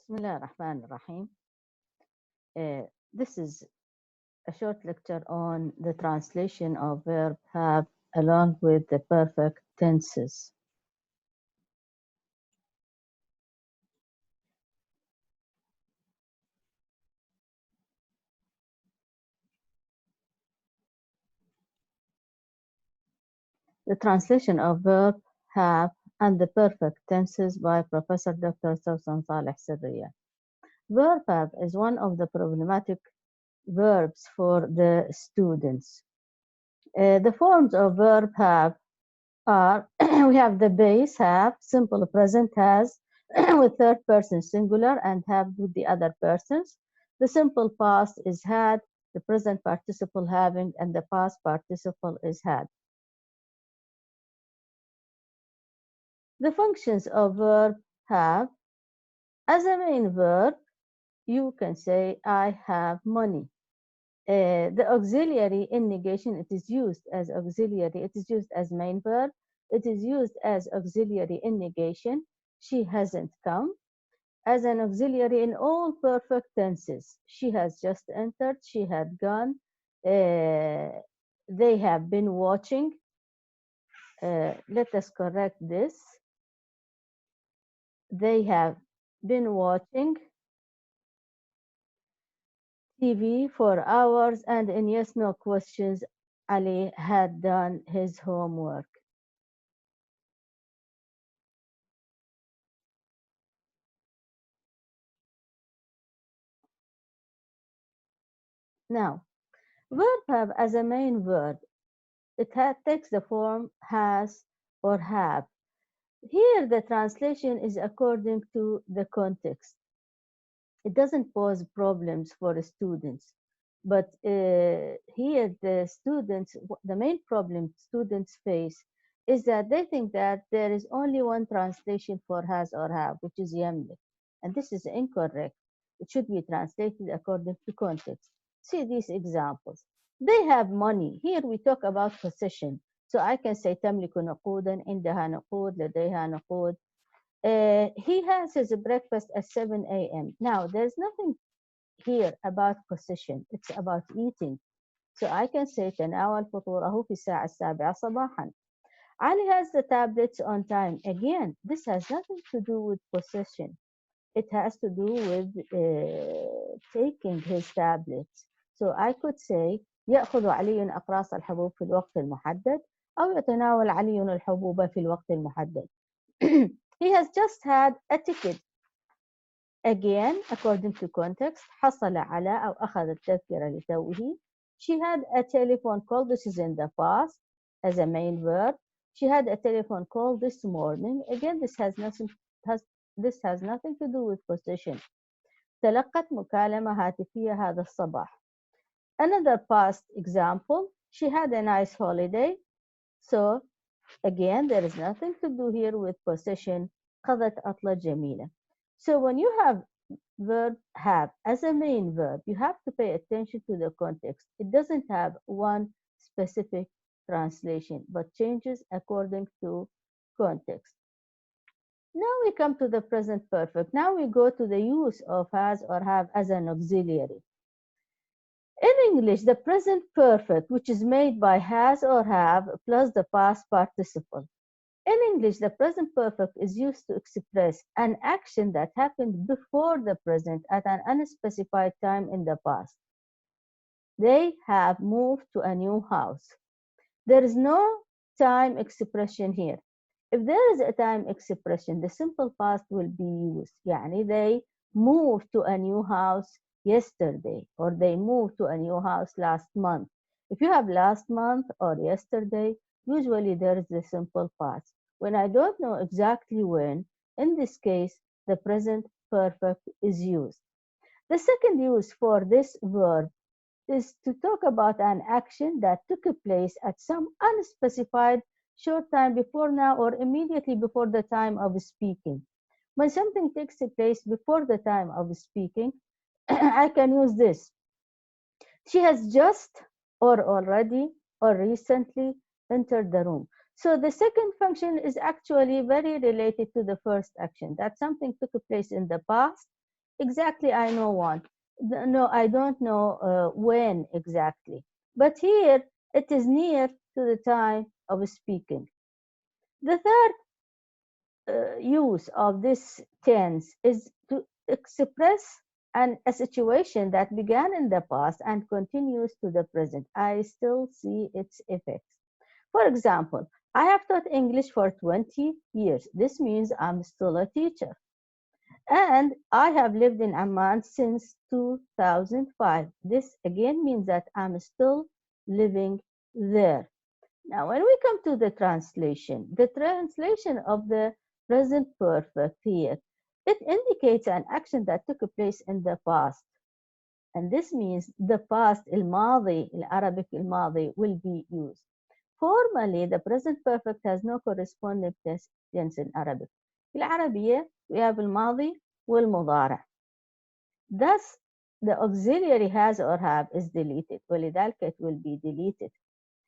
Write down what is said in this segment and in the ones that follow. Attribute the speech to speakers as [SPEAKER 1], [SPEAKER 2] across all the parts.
[SPEAKER 1] بسم الله الرحمن الرحيم. This is a short lecture on the translation of verb have along with the perfect tenses. The translation of verb have and the perfect tenses by Professor Dr. Sausan Saleh Sirriya. Verb have is one of the problematic verbs for the students. The forms of verb have are we have the base have, simple present has with third person singular and have with the other persons. The simple past is had, the present participle having, and the past participle is had. The functions of verb have. As a main verb, you can say I have money. The auxiliary in negation, it is used as auxiliary, it is used as main verb, it is used as auxiliary in negation. She hasn't come. As an auxiliary in all perfect tenses. She has just entered, she had gone, they have been watching. Let us correct this. They have been watching TV for hours, and in yes no questions, Ali had done his homework. Now, verb have as a main verb, it takes the form has or have. Here the translation is according to the context. It doesn't pose problems for the students, but here the main problem students face is that they think that there is only one translation for has or have, which is يملك, and this is incorrect. It should be translated according to context. See these examples. They have money. Here we talk about possession. So I can say تملك نقودا, عندها نقود, لديها نقود. He has his breakfast at 7 a.m. Now, there's nothing here about possession. It's about eating. So I can say تناول فطوره في الساعة السابعة صباحا. Ali has the tablets on time. Again, this has nothing to do with possession. It has to do with taking his tablets. So I could say يأخذ علي أقراص الحبوب في الوقت المحدد أو يتناول علي الحبوب في الوقت المحدد. He has just had a ticket. Again, according to context, حصل على أو أخذ التذكرة لتوه. She had a telephone call. This is in the past as a main verb. She had a telephone call this morning. Again, this has nothing to do with possession. تلقت مكالمة هاتفية هذا الصباح. Another past example. She had a nice holiday. So again, there is nothing to do here with possession. قضت عطلة جميلة. So when you have verb have as a main verb, you have to pay attention to the context. It doesn't have one specific translation, but changes according to context. Now we come to the present perfect. Now we go to the use of has or have as an auxiliary. In English, the present perfect, which is made by has or have plus the past participle. In English, the present perfect is used to express an action that happened before the present at an unspecified time in the past. They have moved to a new house. There is no time expression here. If there is a time expression, the simple past will be used. يعني they moved to a new house yesterday, or they moved to a new house last month. If you have last month or yesterday, usually there is the simple past. When I don't know exactly when, in this case, the present perfect is used. The second use for this verb is to talk about an action that took place at some unspecified short time before now or immediately before the time of speaking. When something takes place before the time of speaking, I can use this. She has just or already or recently entered the room. So the second function is actually very related to the first action, that something took place in the past exactly I know one. No, I don't know when exactly. But here it is near to the time of speaking. The third use of this tense is to express a situation that began in the past and continues to the present. I still see its effects. For example, I have taught English for 20 years. This means I'm still a teacher. And I have lived in Amman since 2005. This again means that I'm still living there. Now, when we come to the translation of the present perfect here, it indicates an action that took place in the past. And this means the past, الماضي, Arabic الماضي, will be used. Formally, the present perfect has no corresponding tense in Arabic. في العربية, we have الماضي والمضارع. Thus, the auxiliary has or have is deleted. ولذلك it will be deleted.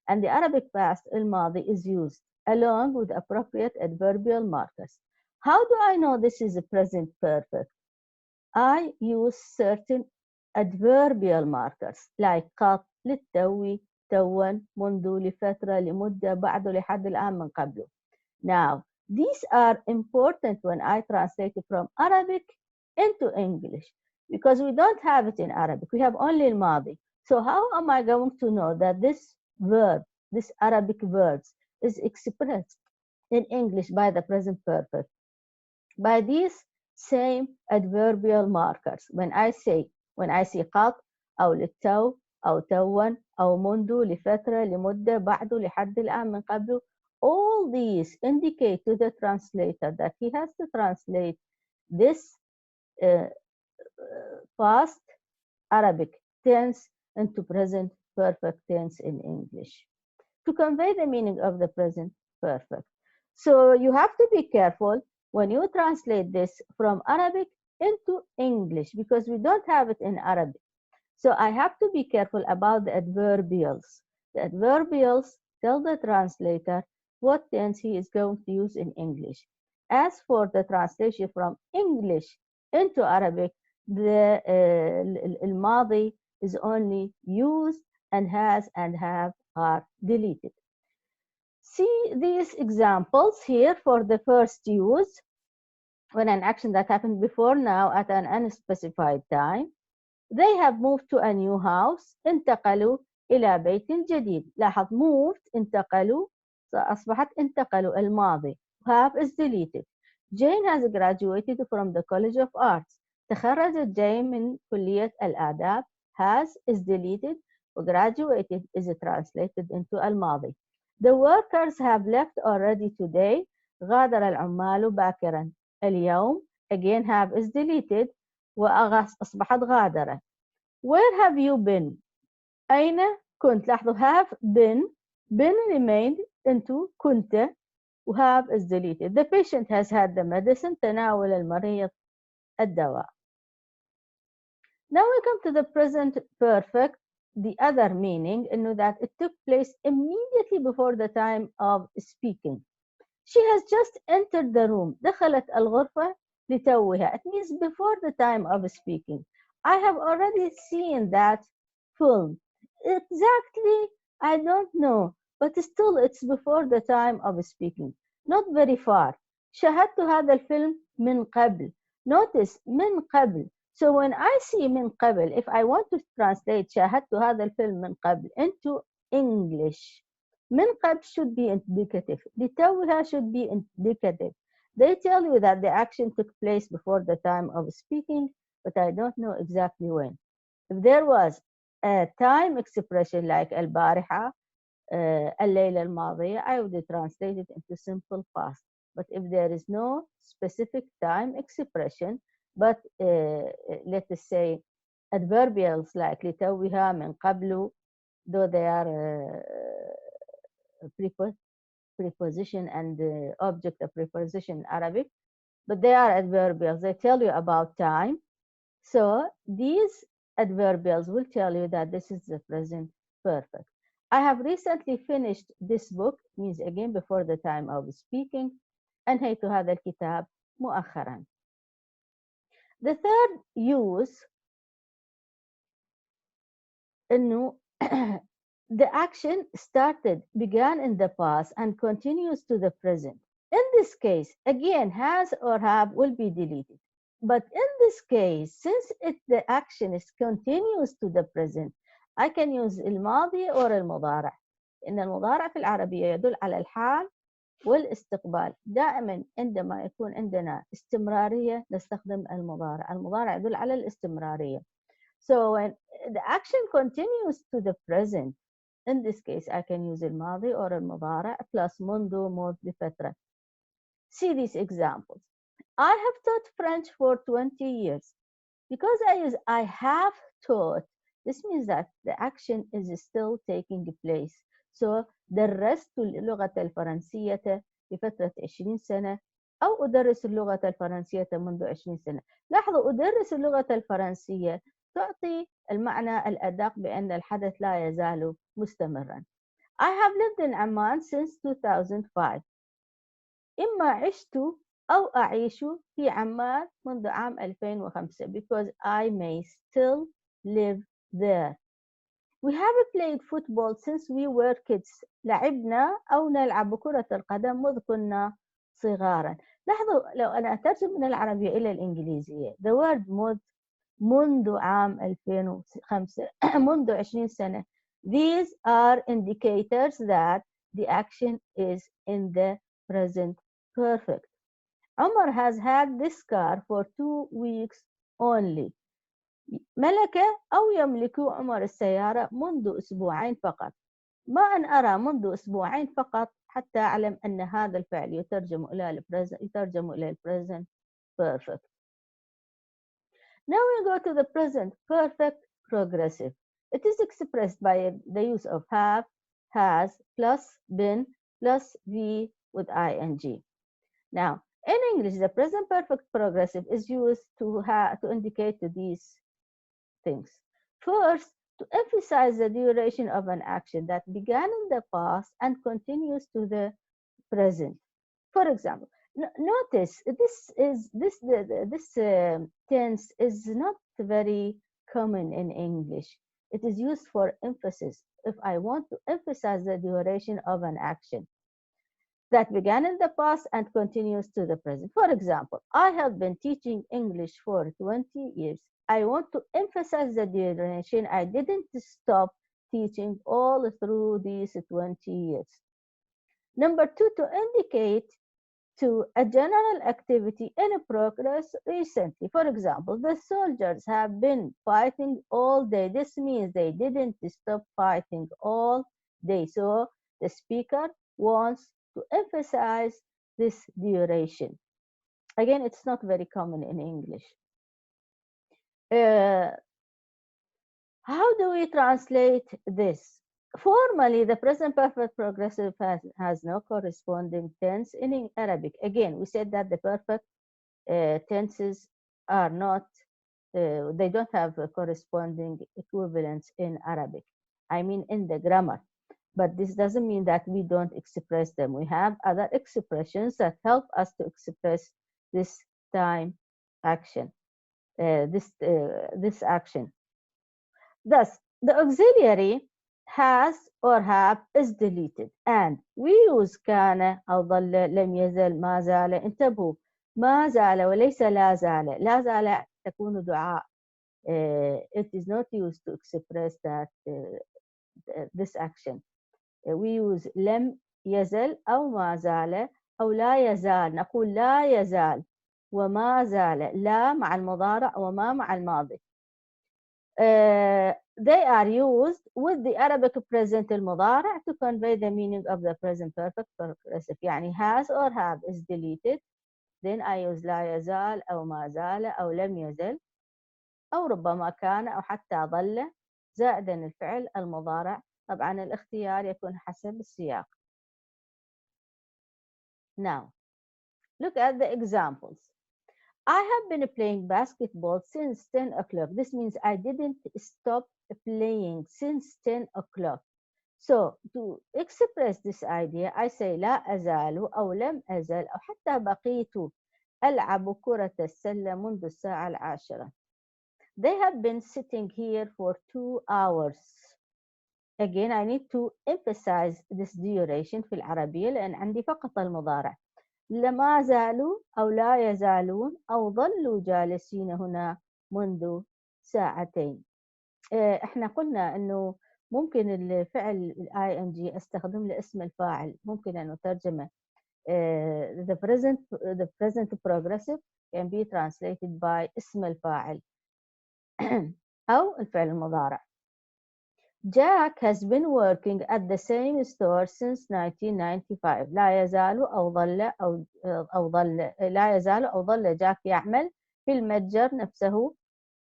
[SPEAKER 1] And the Arabic past, الماضي, is used along with appropriate adverbial markers. How do I know this is a present perfect? I use certain adverbial markers like قط, للتوي, توا, منذ, لفترة, لمدة, بعد, لحد الآن, من قبله. Now, these are important when I translate it from Arabic into English because we don't have it in Arabic. We have only الماضي. So how am I going to know that this verb, this Arabic verbs, is expressed in English by the present perfect? By these same adverbial markers. When I see قط أو للتو أو توا أو منذ, لفترة, لمدة, بعد, لحد الآن, من قبله, all these indicate to the translator that he has to translate this past Arabic tense into present perfect tense in English to convey the meaning of the present perfect. So you have to be careful when you translate this from Arabic into English because we don't have it in Arabic. So I have to be careful about the adverbials. The adverbials tell the translator what tense he is going to use in English. As for the translation from English into Arabic, the الماضي is only used and has and have are deleted. See these examples here for the first use when an action that happened before now at an unspecified time. They have moved to a new house. انتقلوا إلى بيت جديد. لاحظ moved انتقلوا أصبحت انتقلوا الماضي. Have is deleted. Jane has graduated from the College of Arts. تخرجت جين من كلية الآداب. Has is deleted. Graduated is translated into الماضي. The workers have left already today. غادر العمال باكرا. اليوم again have is deleted. وأصبحت غادرة. Where have you been? أين كنت؟ لاحظوا have been remained into كنت و have is deleted. The patient has had the medicine. تناول المريض الدواء. Now we come to the present perfect. The other meaning إنه that it took place immediately before the time of speaking. She has just entered the room. دخلت الغرفة لتوها. It means before the time of speaking. I have already seen that film. Exactly, I don't know, but still it's before the time of speaking. Not very far. شاهدت هذا الفيلم من قبل. Notice من قبل. So when I see من قبل, if I want to translate شاهدت هذا الفيلم من قبل into English, من قبل should be indicative. لتوها should be indicative. They tell you that the action took place before the time of speaking, but I don't know exactly when. If there was a time expression like البارحة, الليلة الماضية, I would translate it into simple past. But if there is no specific time expression, but let's say adverbials like لتوها, من قبل, though they are preposition and object of preposition in Arabic, but they are adverbials. They tell you about time. So these adverbials will tell you that this is the present perfect. I have recently finished this book, means again before the time of speaking. أنهيت هذا الكتاب مؤخرا. The third use إنه the action began in the past and continues to the present. In this case, again, has or have will be deleted. But in this case, since the action is continuous to the present, I can use الماضي or المضارع. إن المضارع في العربية يدل على الحال والاستقبال. دائما عندما يكون عندنا استمرارية نستخدم المضارع. المضارع يدل على الاستمرارية. So when the action continues to the present, in this case I can use الماضي or المضارع plus منذ مض لفترة. See these examples. I have taught French for 20 years. Because I use I have taught, this means that the action is still taking place. So درست اللغة الفرنسية لفترة 20 سنة أو أدرس اللغة الفرنسية منذ 20 سنة. لاحظوا أدرس اللغة الفرنسية تعطي المعنى الأدق بأن الحدث لا يزال مستمرا. I have lived in Amman since 2005. إما عشت أو أعيش في عمان منذ عام 2005 because I may still live there. We have played football since we were kids. لعبنا أو نلعب كرة القدم منذ كنا صغارا. لاحظوا لو أنا أترجم من العربية إلى الإنجليزية the word منذ عام 2005 منذ 20 سنة. These are indicators that the action is in the present perfect. Omar has had this car for 2 weeks only. ملك أو يملك عمر السيارة منذ أسبوعين فقط. ما أن أرى منذ أسبوعين فقط حتى أعلم أن هذا الفعل يترجم إلى present perfect. Now we go to the present perfect progressive. It is expressed by the use of have, has, plus been, plus be with ing. Now, in English, the present perfect progressive is used to indicate these things. First, to emphasize the duration of an action that began in the past and continues to the present. For example, notice this tense is not very common in English. It is used for emphasis. If I want to emphasize the duration of an action that began in the past and continues to the present. For example, I have been teaching English for 20 years. I want to emphasize the duration. I didn't stop teaching all through these 20 years. Number two, to indicate to a general activity in progress recently. For example, the soldiers have been fighting all day. This means they didn't stop fighting all day. So the speaker wants to emphasize this duration. Again, it's not very common in English. How do we translate this? Formally, the present perfect progressive has no corresponding tense in Arabic. Again, we said that the perfect tenses are not, they don't have a corresponding equivalence in Arabic. I mean in the grammar. But this doesn't mean that we don't express them. We have other expressions that help us to express this time action, this action. Thus, the auxiliary has or have is deleted, and we use كان أو ظل لم يزل ما زال. انتبهوا، ما زال وليس لا زال. لا زال تكون دعاء. It is not used to express that this action. We use لم يزل أو ما زال أو لا يزال. نقول لا يزال وما زال. لا مع المضارع وما مع الماضي. They are used with the Arabic present المضارع to convey the meaning of the present perfect progressive. يعني has or have is deleted. Then I use لا يزال أو ما زال أو لم يزل أو ربما كان أو حتى ظل زائدا الفعل المضارع. طبعا الاختيار يكون حسب السياق. Now, look at the examples. I have been playing basketball since 10 o'clock. This means I didn't stop playing since 10 o'clock. So to express this idea, I say لا أزال أو لم أزل أو حتى بقيت ألعب كرة السلة منذ الساعة 10. They have been sitting here for 2 hours. Again, I need to emphasize this duration في العربية لأن عندي فقط المضارع. لما زالوا أو لا يزالون أو ظلوا جالسين هنا منذ ساعتين. احنا قلنا انه ممكن الفعل ing استخدم لاسم الفاعل، ممكن ان نترجمه the present progressive can be translated by اسم الفاعل أو الفعل المضارع. Jack has been working at the same store since 1995. لا يزال أو ظل جاك يعمل في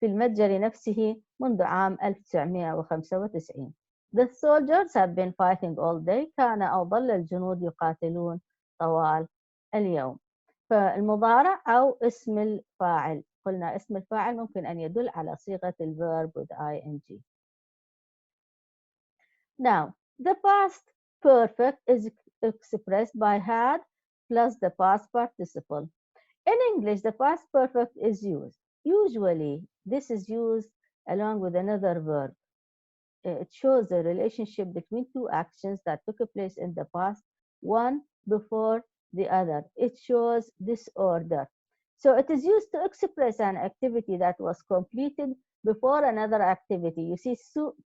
[SPEAKER 1] المتجر نفسه منذ عام 1995. The soldiers have been fighting all day. كان أو ظل الجنود يقاتلون طوال اليوم. فالمضارع أو اسم الفاعل، قلنا اسم الفاعل ممكن أن يدل على صيغة الverb with ing. Now, the past perfect is expressed by had plus the past participle. In English, the past perfect is used. Usually, this is used along with another verb. It shows the relationship between two actions that took place in the past, one before the other. It shows this order. So it is used to express an activity that was completed before another activity. You see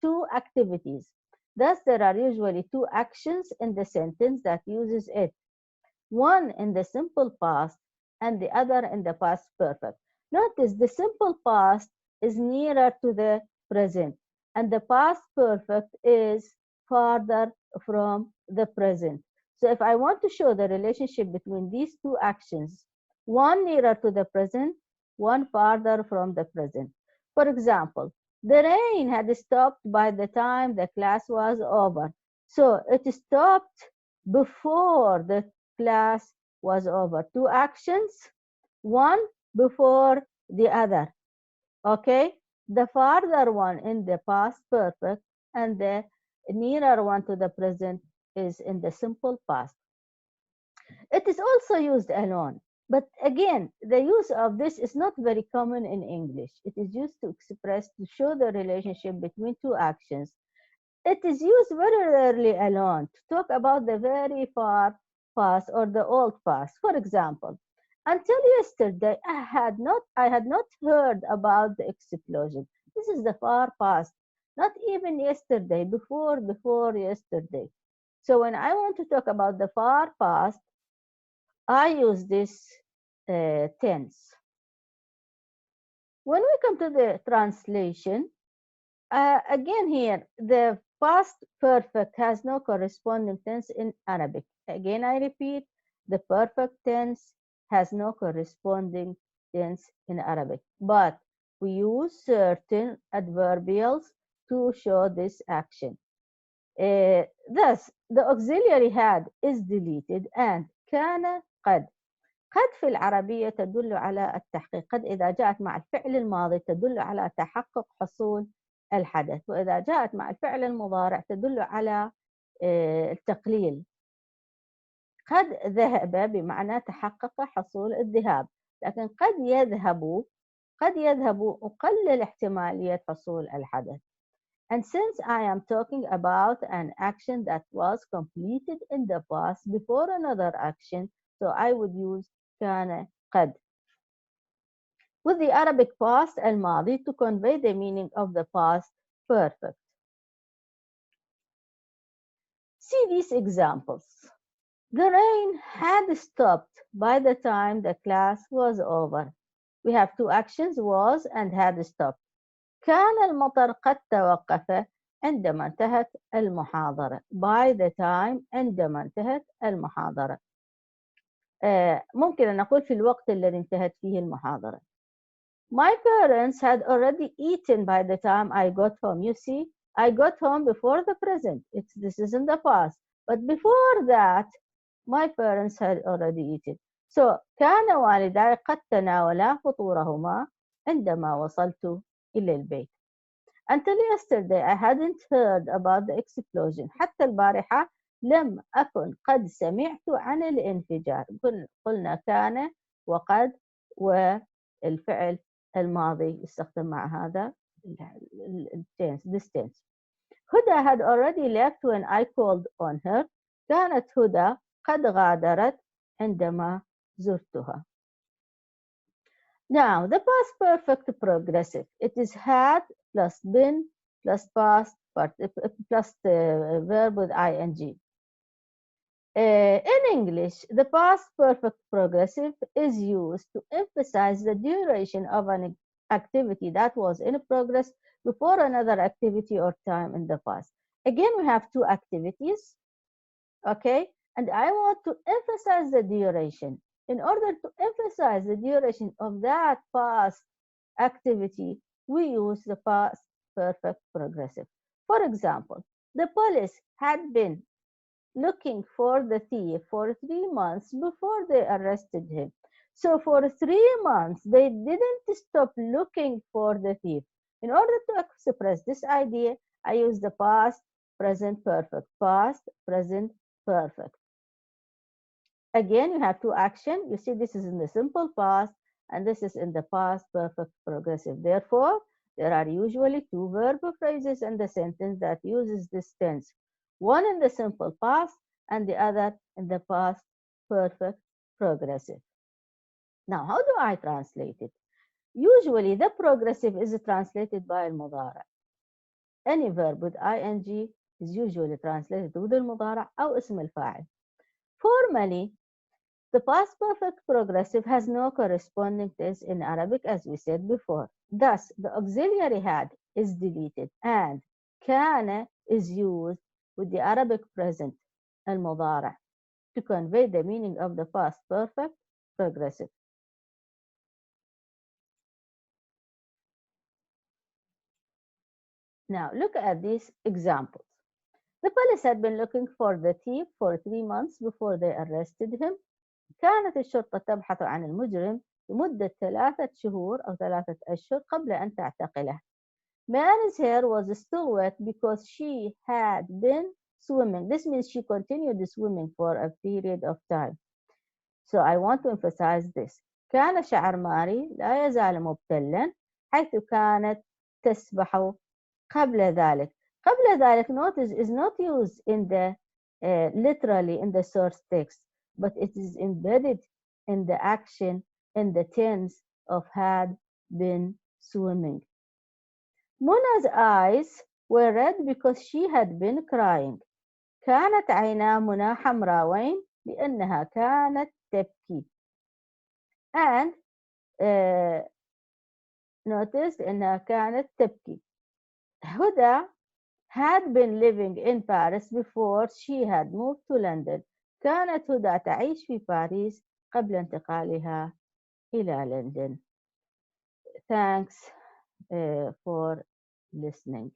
[SPEAKER 1] two activities. Thus, there are usually two actions in the sentence that uses it. One in the simple past and the other in the past perfect. Notice the simple past is nearer to the present and the past perfect is farther from the present. So if I want to show the relationship between these two actions, one nearer to the present, one farther from the present. For example, the rain had stopped by the time the class was over. So it stopped before the class was over. Two actions, one before the other. Okay? The farther one in the past perfect and the nearer one to the present is in the simple past. It is also used alone. But again, the use of this is not very common in English. It is used to express, to show the relationship between two actions. It is used very rarely alone to talk about the very far past or the old past. For example, until yesterday, I had not heard about the explosion. This is the far past. Not even yesterday, before yesterday. So when I want to talk about the far past, I use this tense. When we come to the translation, again here, the past perfect has no corresponding tense in Arabic. Again, I repeat, the perfect tense has no corresponding tense in Arabic. But we use certain adverbials to show this action. Thus, the auxiliary had is deleted and كان قد. قد في العربية تدل على التحقيق. قد إذا جاءت مع الفعل الماضي تدل على تحقق حصول الحدث، وإذا جاءت مع الفعل المضارع تدل على التقليل. قد ذهب بمعنى تحقق حصول الذهاب، لكن قد يذهب أقلل احتمالية حصول الحدث. And since I am talking about an action that was completed in the past before another action, so I would use كان قد. With the Arabic past الماضي to convey the meaning of the past perfect. See these examples. The rain had stopped by the time the class was over. We have two actions, was and had stopped. كان المطر قد توقف عندما انتهت المحاضرة. By the time عندما انتهت المحاضرة. ممكن أن نقول في الوقت الذي انتهت فيه المحاضرة. My parents had already eaten by the time I got home. You see, I got home before the present. This is in the past. But before that, my parents had already eaten. So, كان والداي قد تناولا فطورهما عندما وصلت إلى البيت. Until yesterday, I hadn't heard about the explosion. حتى البارحة لم أكن قد سمعت عن الانفجار. قلنا كان وقد والفعل الماضي يستخدم مع هذا this tense. هدى had already left when I called on her. كانت هدى قد غادرت عندما زرتها. Now, the past perfect progressive. It is had plus been plus past plus verb with ing. In English, the past perfect progressive is used to emphasize the duration of an activity that was in progress before another activity or time in the past. Again, we have two activities, okay? And I want to emphasize the duration. In order to emphasize the duration of that past activity, we use the past perfect progressive. For example, the police had been looking for the thief for 3 months before they arrested him. So for 3 months, they didn't stop looking for the thief. In order to express this idea, I use the past, present perfect. Past, present perfect. Again, you have two actions. You see this is in the simple past and this is in the past perfect progressive. Therefore, there are usually two verb phrases in the sentence that uses this tense. One in the simple past and the other in the past perfect progressive. Now, how do I translate it? Usually, the progressive is translated by المضارع. Any verb with ing is usually translated with المضارع أو اسم الفاعل. Formally, the past perfect progressive has no corresponding tense in Arabic, as we said before. Thus, the auxiliary had is deleted and كان is used with the Arabic present المضارع to convey the meaning of the past perfect progressive. Now, look at these examples. The police had been looking for the thief for 3 months before they arrested him. كانت الشرطة تبحث عن المجرم لمدة 3 شهور أو 3 أشهر قبل أن تعتقله. Mary's hair was still wet because she had been swimming. This means she continued swimming for a period of time. So I want to emphasize this. كان شعر ماري لا يزال مبتلا حيث كانت تسبح قبل ذلك. قبل ذلك notice is not used in the literally in the source text, but it is embedded in the action in the tense of had been swimming. Muna's eyes were red because she had been crying. كانت عينا منى حمراوين لأنها كانت تبكي. And notice أنها كانت تبكي. هدى had been living in Paris before she had moved to London. كانت هدى تعيش في باريس قبل انتقالها إلى لندن. Thanks for listening.